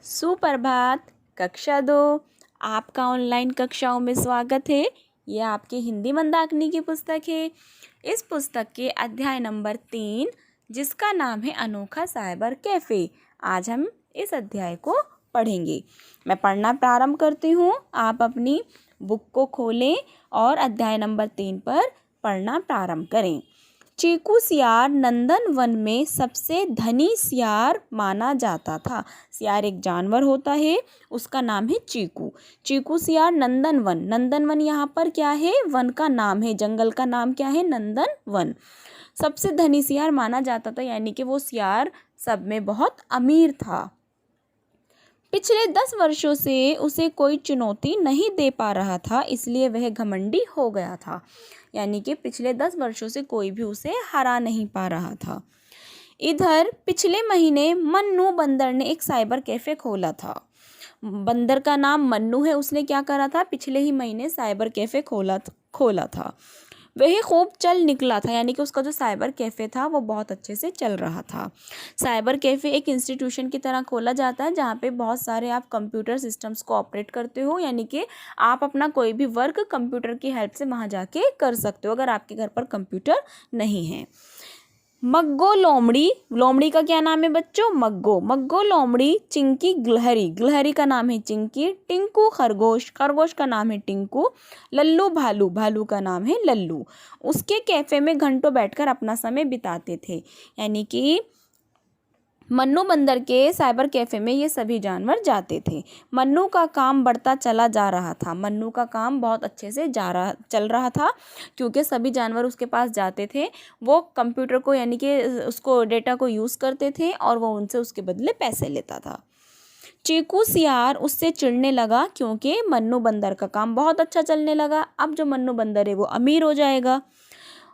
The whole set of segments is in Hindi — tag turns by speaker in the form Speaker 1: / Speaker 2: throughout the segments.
Speaker 1: सुप्रभात। कक्षा 2 आपका ऑनलाइन कक्षाओं में स्वागत है। यह आपकी हिंदी मंदाकिनी की पुस्तक है। इस पुस्तक के अध्याय नंबर 3 जिसका नाम है अनोखा साइबर कैफ़े। आज हम इस अध्याय को पढ़ेंगे। मैं पढ़ना प्रारंभ करती हूँ। आप अपनी बुक को खोलें और अध्याय नंबर 3 पर पढ़ना प्रारंभ करें। चीकू सियार नंदन वन में सबसे धनी सियार माना जाता था। सियार एक जानवर होता है, उसका नाम है चीकू। चीकू सियार नंदन वन, नंदन वन यहाँ पर क्या है? वन का नाम है। जंगल का नाम क्या है? नंदन वन। सबसे धनी सियार माना जाता था, यानी कि वो सियार सब में बहुत अमीर था। पिछले 10 वर्षों से उसे कोई चुनौती नहीं दे पा रहा था, इसलिए वह घमंडी हो गया था। यानी कि पिछले 10 वर्षों से कोई भी उसे हरा नहीं पा रहा था। इधर पिछले महीने मन्नू बंदर ने एक साइबर कैफ़े खोला था। बंदर का नाम मन्नू है। उसने क्या करा था? पिछले ही महीने साइबर कैफ़े खोला था। वह खूब चल निकला था, यानी कि उसका जो साइबर कैफ़े था वो बहुत अच्छे से चल रहा था। साइबर कैफ़े एक इंस्टीट्यूशन की तरह खोला जाता है जहाँ पे बहुत सारे आप कंप्यूटर सिस्टम्स को ऑपरेट करते हो, यानी कि आप अपना कोई भी वर्क कंप्यूटर की हेल्प से वहाँ जाके कर सकते हो अगर आपके घर पर कंप्यूटर नहीं है। मग्गो लोमड़ी, लोमड़ी का क्या नाम है बच्चों? मग्गो। मग्गो लोमड़ी, चिंकी गिलहरी, गिलहरी का नाम है चिंकी, टिंकू खरगोश, खरगोश का नाम है टिंकू, लल्लू भालू, भालू का नाम है लल्लू। उसके कैफ़े में घंटों बैठकर अपना समय बिताते थे। यानी कि मन्नू बंदर के साइबर कैफ़े में ये सभी जानवर जाते थे। मन्नू का काम बढ़ता चला जा रहा था। मन्नू का काम बहुत अच्छे से चल रहा था क्योंकि सभी जानवर उसके पास जाते थे। वो कंप्यूटर को, यानी कि उसको डेटा को यूज़ करते थे और वो उनसे उसके बदले पैसे लेता था। चीकू सियार उससे चिढ़ने लगा क्योंकि मन्नू बंदर का काम बहुत अच्छा चलने लगा। अब जो मन्नू बंदर है वो अमीर हो जाएगा।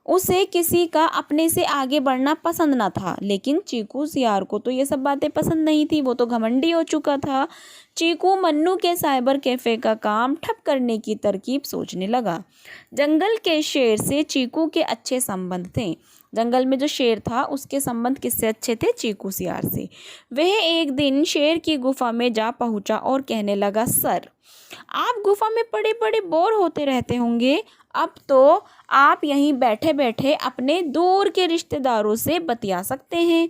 Speaker 1: उसे किसी का अपने से आगे बढ़ना पसंद न था, लेकिन चीकू सियार को तो ये सब बातें पसंद नहीं थी। वो तो घमंडी हो चुका था। चीकू मन्नू के साइबर कैफ़े का काम ठप करने की तरकीब सोचने लगा। जंगल के शेर से चीकू के अच्छे संबंध थे। जंगल में जो शेर था उसके संबंध किससे अच्छे थे? चीकू सियार से। वह एक दिन शेर की गुफा में जा पहुंचा और कहने लगा, सर, आप गुफा में पड़े पड़े बोर होते रहते होंगे। अब तो आप यहीं बैठे बैठे अपने दूर के रिश्तेदारों से बतिया सकते हैं,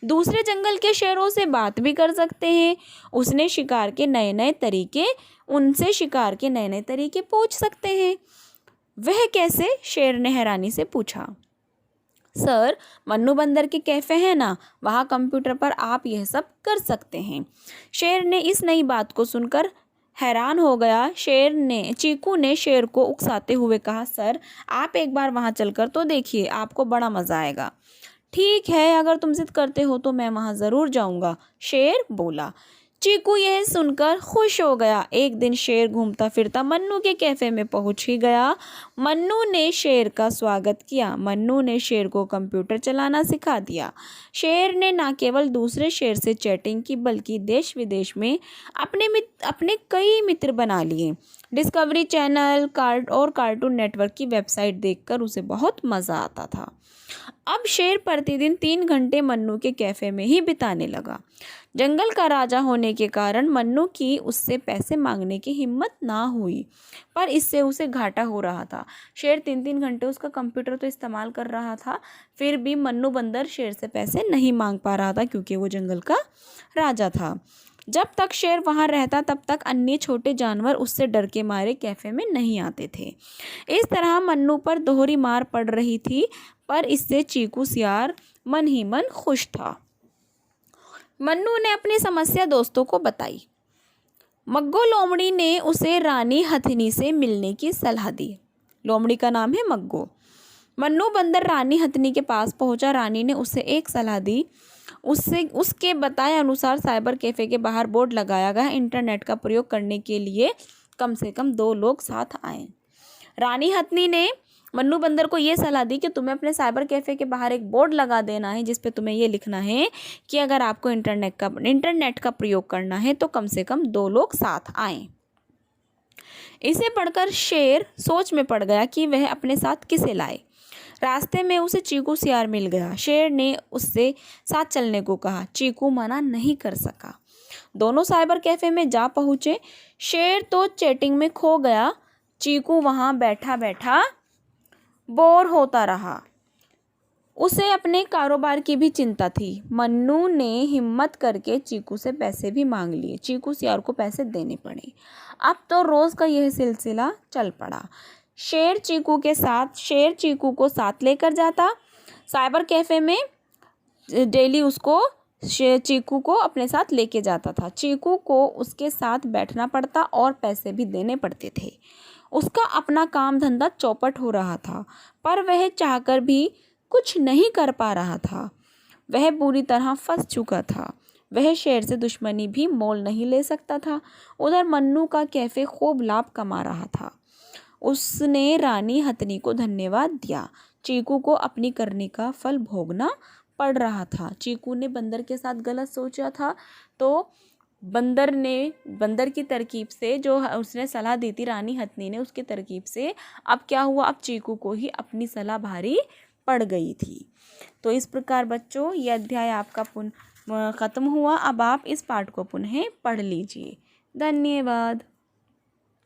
Speaker 1: दूसरे जंगल के शेरों से बात भी कर सकते हैं। उनसे शिकार के नए नए तरीके पूछ सकते हैं। वह कैसे? शेर ने हैरानी से पूछा। सर, मन्नू बंदर के कैफ़े है ना, वहाँ कंप्यूटर पर आप यह सब कर सकते हैं। शेर ने इस नई बात को सुनकर हैरान हो गया। चीकू ने शेर को उकसाते हुए कहा, सर, आप एक बार वहाँ चलकर तो देखिए, आपको बड़ा मज़ा आएगा। ठीक है, अगर तुम जिद करते हो तो मैं वहाँ ज़रूर जाऊँगा, शेर बोला। चीकू यह सुनकर खुश हो गया। एक दिन शेर घूमता फिरता मन्नू के कैफ़े में पहुंच ही गया। मन्नू ने शेर का स्वागत किया। मन्नू ने शेर को कंप्यूटर चलाना सिखा दिया। शेर ने न केवल दूसरे शेर से चैटिंग की बल्कि देश विदेश में अपने कई मित्र बना लिए। डिस्कवरी चैनल और कार्टून नेटवर्क की वेबसाइट देखकर उसे बहुत मज़ा आता था। अब शेर प्रतिदिन 3 घंटे मन्नू के कैफ़े में ही बिताने लगा। जंगल का राजा होने के कारण मन्नू की उससे पैसे मांगने की हिम्मत ना हुई, पर इससे उसे घाटा हो रहा था। शेर 3-3 घंटे उसका कंप्यूटर तो इस्तेमाल कर रहा था, फिर भी मन्नू बंदर शेर से पैसे नहीं मांग पा रहा था क्योंकि वो जंगल का राजा था। जब तक शेर वहाँ रहता तब तक अन्य छोटे जानवर उससे डर के मारे कैफ़े में नहीं आते थे। इस तरह मन्नू पर दोहरी मार पड़ रही थी, पर इससे चीकू सियार मन ही मन खुश था। मन्नू ने अपनी समस्या दोस्तों को बताई। मग्गो लोमड़ी ने उसे रानी हथिनी से मिलने की सलाह दी। लोमड़ी का नाम है मग्गो। मन्नू बंदर रानी हथिनी के पास पहुंचा। रानी ने उसे एक सलाह दी। उसके बताए अनुसार साइबर कैफ़े के बाहर बोर्ड लगाया गया, इंटरनेट का प्रयोग करने के लिए कम से कम 2 लोग साथ आए। रानी हथिनी ने मन्नू बंदर को ये सलाह दी कि तुम्हें अपने साइबर कैफ़े के बाहर एक बोर्ड लगा देना है जिस पे तुम्हें ये लिखना है कि अगर आपको इंटरनेट का प्रयोग करना है तो कम से कम 2 लोग साथ आएं। इसे पढ़कर शेर सोच में पड़ गया कि वह अपने साथ किसे लाए। रास्ते में उसे चीकू सियार मिल गया। शेर ने उससे साथ चलने को कहा। चीकू मना नहीं कर सका। दोनों साइबर कैफ़े में जा पहुँचे। शेर तो चैटिंग में खो गया, चीकू वहाँ बैठा बैठा बोर होता रहा। उसे अपने कारोबार की भी चिंता थी। मन्नू ने हिम्मत करके चीकू से पैसे भी मांग लिए। चीकू सियार को पैसे देने पड़े। अब तो रोज़ का यह सिलसिला चल पड़ा। शेर चीकू को साथ लेकर जाता साइबर कैफ़े में। डेली उसको चीकू को अपने साथ लेके जाता था। चीकू को उसके साथ बैठना पड़ता और पैसे भी देने पड़ते थे। उसका अपना काम धंधा चौपट हो रहा था, पर वह चाहकर भी कुछ नहीं कर पा रहा था। वह बुरी तरह फंस चुका था। वह शेर से दुश्मनी भी मोल नहीं ले सकता था। उधर मन्नू का कैफ़े खूब लाभ कमा रहा था। उसने रानी हथनी को धन्यवाद दिया। चीकू को अपनी करनी का फल भोगना पड़ रहा था। चीकू ने बंदर के साथ गलत सोचा था, तो बंदर की तरकीब से, जो उसने सलाह दी थी रानी हथनी ने, उसकी तरकीब से अब क्या हुआ, अब चीकू को ही अपनी सलाह भारी पड़ गई थी। तो इस प्रकार बच्चों ये अध्याय आपका ख़त्म हुआ। अब आप इस पाठ को पुनः पढ़ लीजिए। धन्यवाद।